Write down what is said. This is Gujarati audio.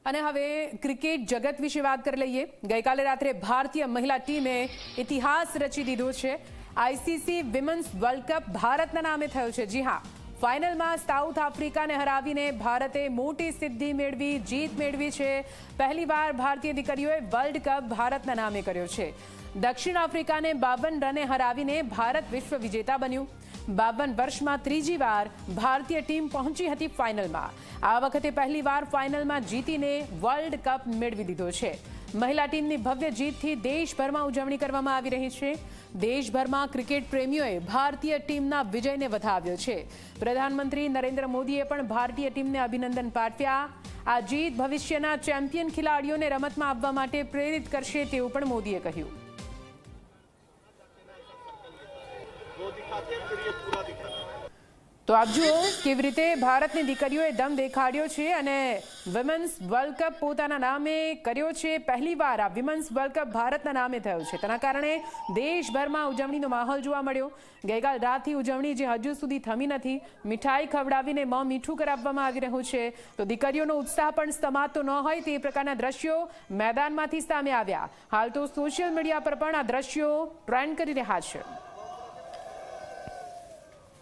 અને હવે ક્રિકેટ જગત વિશે વાત કરી લઈએ। ગઈકાલે રાત્રે ભારતીય મહિલા ટીમે ઇતિહાસ રચી દીધો છે। આઈસીસી વિમેન્સ વર્લ્ડ કપ ભારતના નામે થયો છે। જી હા, ફાઇનલમાં સાઉથ આફ્રિકાને હરાવીને ભારતે મોટી સિદ્ધિ મેળવી, જીત મેળવી છે। પહેલીવાર ભારતીય દીકરીઓએ વર્લ્ડ કપ ભારતના નામે કર્યો છે। દક્ષિણ આફ્રિકાને 52 રને હરાવીને ભારત વિશ્વ વિજેતા બન્યું। 52 વર્ષમાં ત્રીજી વાર ભારતીય ટીમ પહોંચી હતી ફાઇનલમાં। આ વખતે પહેલીવાર ફાઇનલમાં જીતીને વર્લ્ડ કપ મેળવી દીધો છે। મહિલા ટીમની ભવ્ય જીતથી દેશભરમાં ઉજવણી કરવામાં આવી રહી છે। દેશભરમાં ક્રિકેટ પ્રેમીઓએ ભારતીય ટીમના વિજયને વધાવ્યો છે। પ્રધાનમંત્રી નરેન્દ્ર મોદીએ પણ ભારતીય ટીમને અભિનંદન પાઠવ્યા। આ જીત ભવિષ્યના ચેમ્પિયન ખેલાડીઓને રમતમાં આવવા માટે પ્રેરિત કરશે તેવું પણ મોદીએ કહ્યું। તો આપ જુઓ કેવી રીતે ભારતની દીકરીઓએ દમ દેખાડ્યો છે અને વિમેન્સ વર્લ્ડ કપ પોતાના નામે કર્યો છે। પહેલીવાર આ વિમેન્સ વર્લ્ડ કપ ભારતના નામે થયો છે। તેના કારણે દેશભરમાં ઉજવણીનો માહોલ જોવા મળ્યો। ગઈકાલ રાતથી ઉજવણી જે હજુ સુધી થમી નથી। મીઠાઈ ખવડાવીને મોં મીઠું કરાવવામાં આવી રહ્યું છે। તો દીકરીઓનો ઉત્સાહ પણ સમાતો ન હોય તે પ્રકારના દ્રશ્યો મેદાનમાંથી સામે આવ્યા। હાલ તો સોશિયલ મીડિયા પર પણ આ દ્રશ્યો ટ્રેન્ડ કરી રહ્યા છે।